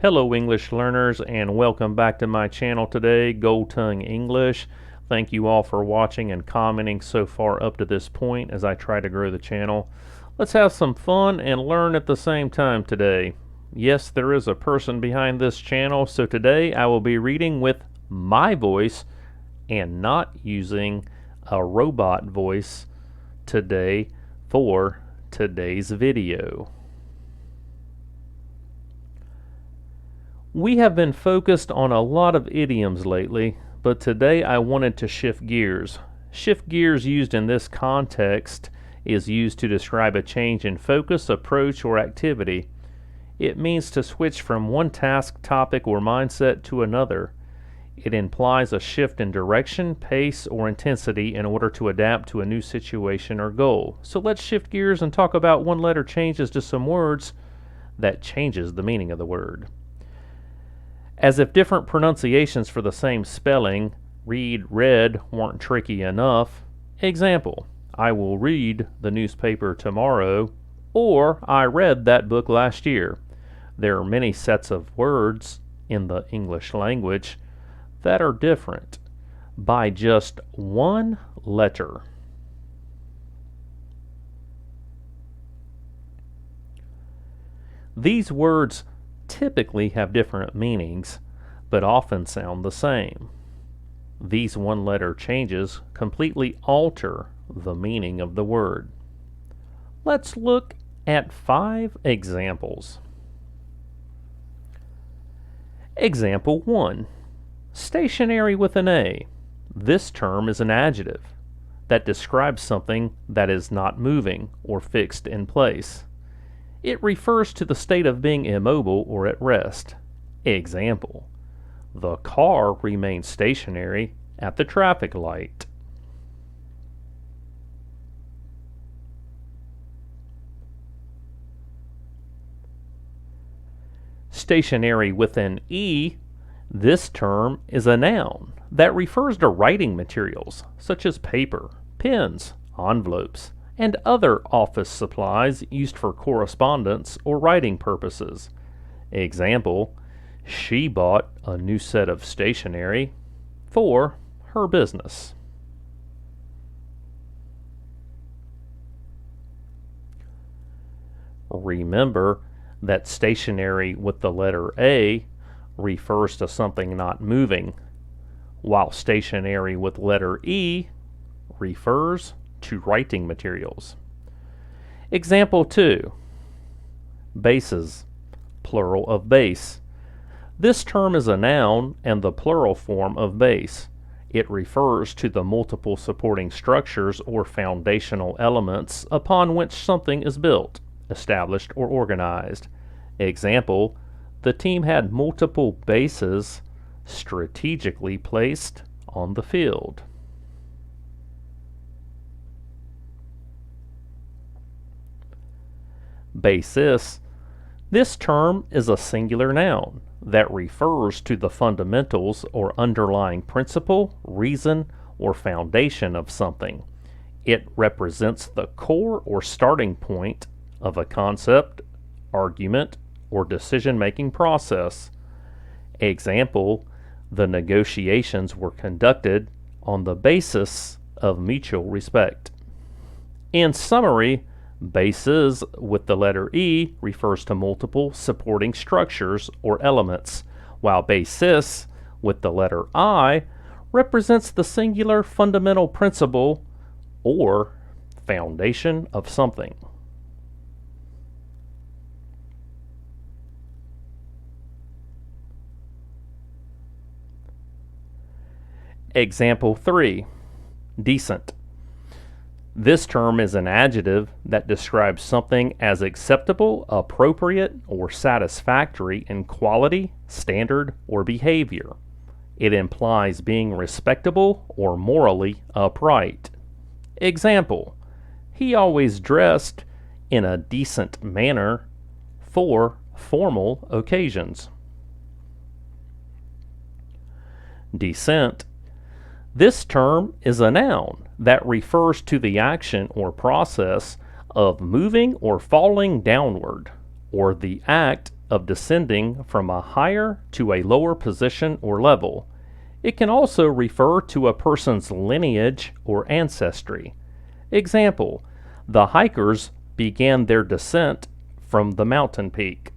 Hello English learners, and welcome back to my channel today, Gold Tongue English. Thank you all for watching and commenting so far up to this point as I try to grow the channel. Let's have some fun and learn at the same time today. Yes, there is a person behind this channel, so today I will be reading with my voice and not using a robot voice today for today's video. We have been focused on a lot of idioms lately, but today I wanted to shift gears. Shift gears used in this context is used to describe a change in focus, approach, or activity. It means to switch from one task, topic, or mindset to another. It implies a shift in direction, pace, or intensity in order to adapt to a new situation or goal. So let's shift gears and talk about one letter changes to some words that changes the meaning of the word. As if different pronunciations for the same spelling, read, read, weren't tricky enough. Example, I will read the newspaper tomorrow, or I read that book last year. There are many sets of words in the English language that are different by just one letter. These words typically have different meanings, but often sound the same. These one-letter changes completely alter the meaning of the word. Let's look at 5 examples. Example 1. Stationery with an A. This term is an adjective that describes something that is not moving or fixed in place. It refers to the state of being immobile or at rest. Example, the car remains stationary at the traffic light. Stationery with an E. This term is a noun that refers to writing materials such as paper, pens, envelopes, and other office supplies used for correspondence or writing purposes. Example, she bought a new set of stationery for her business. Remember that stationery with the letter A refers to something not moving, while stationery with letter E refers to writing materials. Example 2. Bases, plural of base. This term is a noun and the plural form of base. It refers to the multiple supporting structures or foundational elements upon which something is built, established, or organized. Example, the team had multiple bases strategically placed on the field. Basis. This term is a singular noun that refers to the fundamentals or underlying principle, reason, or foundation of something. It represents the core or starting point of a concept, argument, or decision-making process. Example, the negotiations were conducted on the basis of mutual respect. In summary, bases with the letter E refers to multiple supporting structures or elements, while basis with the letter I represents the singular fundamental principle or foundation of something. Example 3. Decent. This term is an adjective that describes something as acceptable, appropriate, or satisfactory in quality, standard, or behavior. It implies being respectable or morally upright. Example, he always dressed in a decent manner for formal occasions. Decent. This term is a noun that refers to the action or process of moving or falling downward, or the act of descending from a higher to a lower position or level. It can also refer to a person's lineage or ancestry. Example, the hikers began their descent from the mountain peak.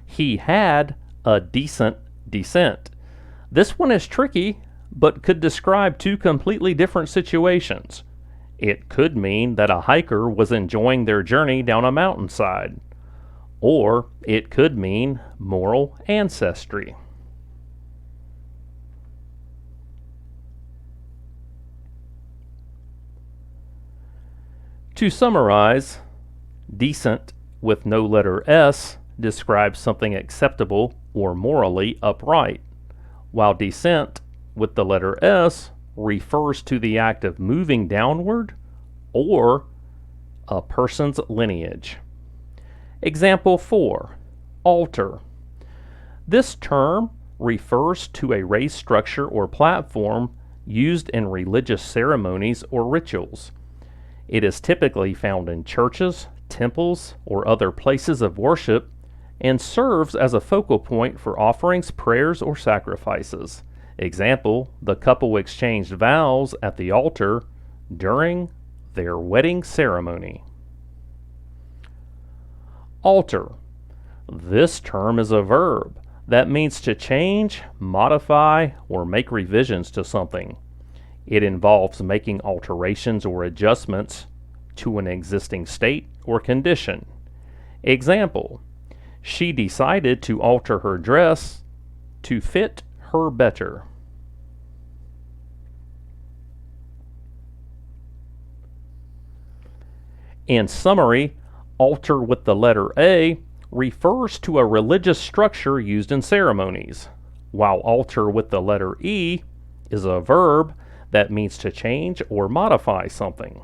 He had a decent descent. This one is tricky, but could describe two completely different situations. It could mean that a hiker was enjoying their journey down a mountainside, or it could mean moral ancestry. To summarize, decent with no letter S describes something acceptable or morally upright, while descent with the letter S refers to the act of moving downward or a person's lineage. Example 4, altar. This term refers to a raised structure or platform used in religious ceremonies or rituals. It is typically found in churches, temples, or other places of worship and serves as a focal point for offerings, prayers, or sacrifices. Example, the couple exchanged vows at the altar during their wedding ceremony. Alter. This term is a verb that means to change, modify, or make revisions to something. It involves making alterations or adjustments to an existing state or condition. Example, she decided to alter her dress to fit her better. In summary, altar with the letter A refers to a religious structure used in ceremonies, while alter with the letter E is a verb that means to change or modify something.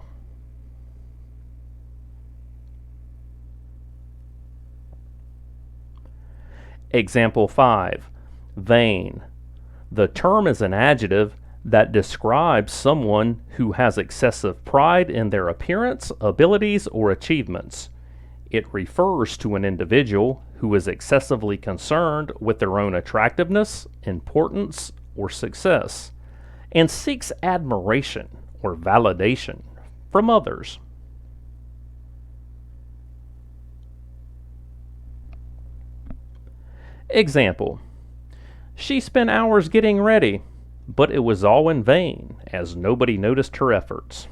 Example 5, vain. The term is an adjective that describes someone who has excessive pride in their appearance, abilities, or achievements. It refers to an individual who is excessively concerned with their own attractiveness, importance, or success, and seeks admiration or validation from others. Example, she spent hours getting ready, but it was all in vain as nobody noticed her efforts.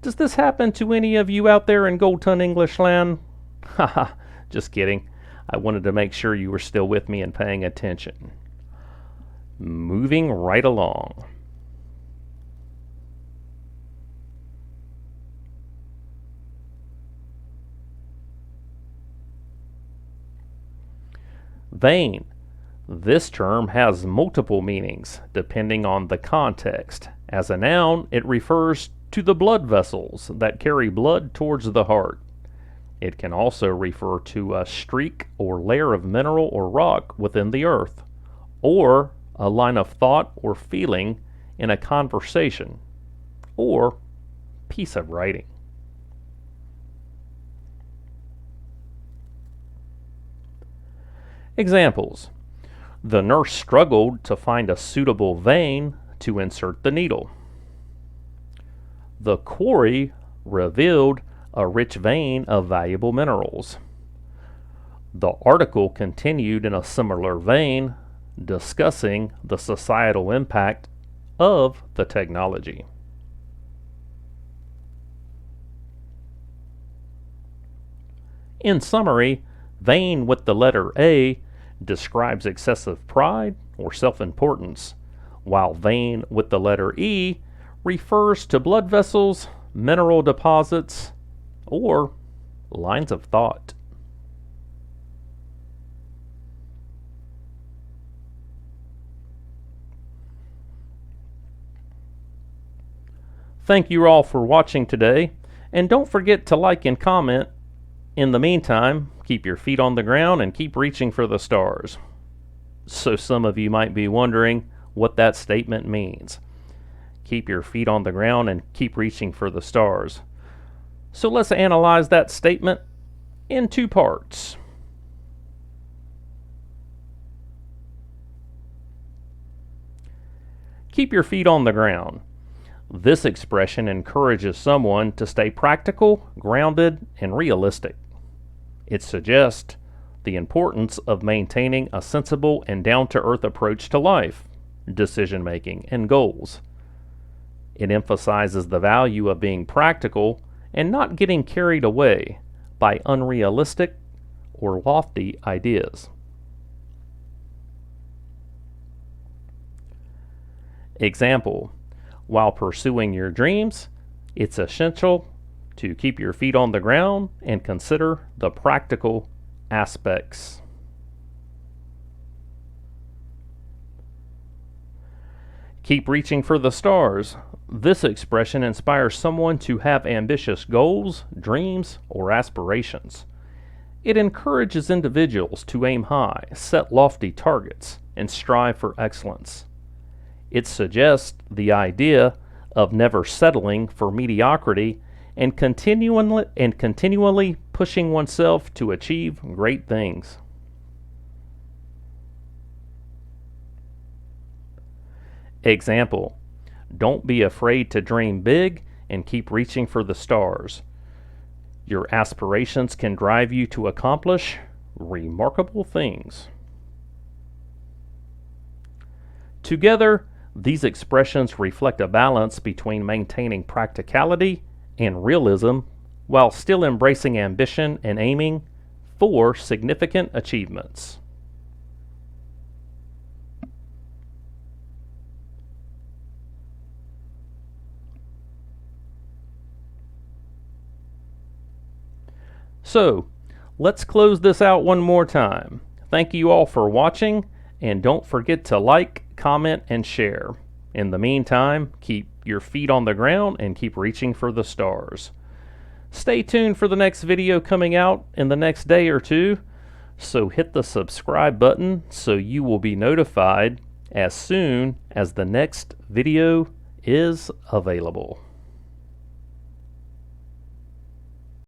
Does this happen to any of you out there in Gold Ton English land? Haha, just kidding. I wanted to make sure you were still with me and paying attention. Moving right along. Vain. This term has multiple meanings depending on the context. As a noun, it refers to the blood vessels that carry blood towards the heart. It can also refer to a streak or layer of mineral or rock within the earth, or a line of thought or feeling in a conversation, or piece of writing. Examples. The nurse struggled to find a suitable vein to insert the needle. The quarry revealed a rich vein of valuable minerals. The article continued in a similar vein, discussing the societal impact of the technology. In summary, vain with the letter A describes excessive pride or self-importance, while vain with the letter E refers to blood vessels, mineral deposits, or lines of thought. Thank you all for watching today, and don't forget to like and comment. In the meantime, keep your feet on the ground and keep reaching for the stars. So some of you might be wondering what that statement means. Keep your feet on the ground and keep reaching for the stars. So let's analyze that statement in two parts. Keep your feet on the ground. This expression encourages someone to stay practical, grounded, and realistic. It suggests the importance of maintaining a sensible and down-to-earth approach to life, decision-making, and goals. It emphasizes the value of being practical and not getting carried away by unrealistic or lofty ideas. Example: while pursuing your dreams, it's essential to keep your feet on the ground and consider the practical aspects. Keep reaching for the stars. This expression inspires someone to have ambitious goals, dreams, or aspirations. It encourages individuals to aim high, set lofty targets, and strive for excellence. It suggests the idea of never settling for mediocrity and continually pushing oneself to achieve great things. Example: don't be afraid to dream big and keep reaching for the stars. Your aspirations can drive you to accomplish remarkable things. Together, these expressions reflect a balance between maintaining practicality and realism while still embracing ambition and aiming for significant achievements. So, let's close this out one more time. Thank you all for watching, and don't forget to like, comment, and share. In the meantime, keep your feet on the ground and keep reaching for the stars. Stay tuned for the next video coming out in the next day or two, so hit the subscribe button so you will be notified as soon as the next video is available.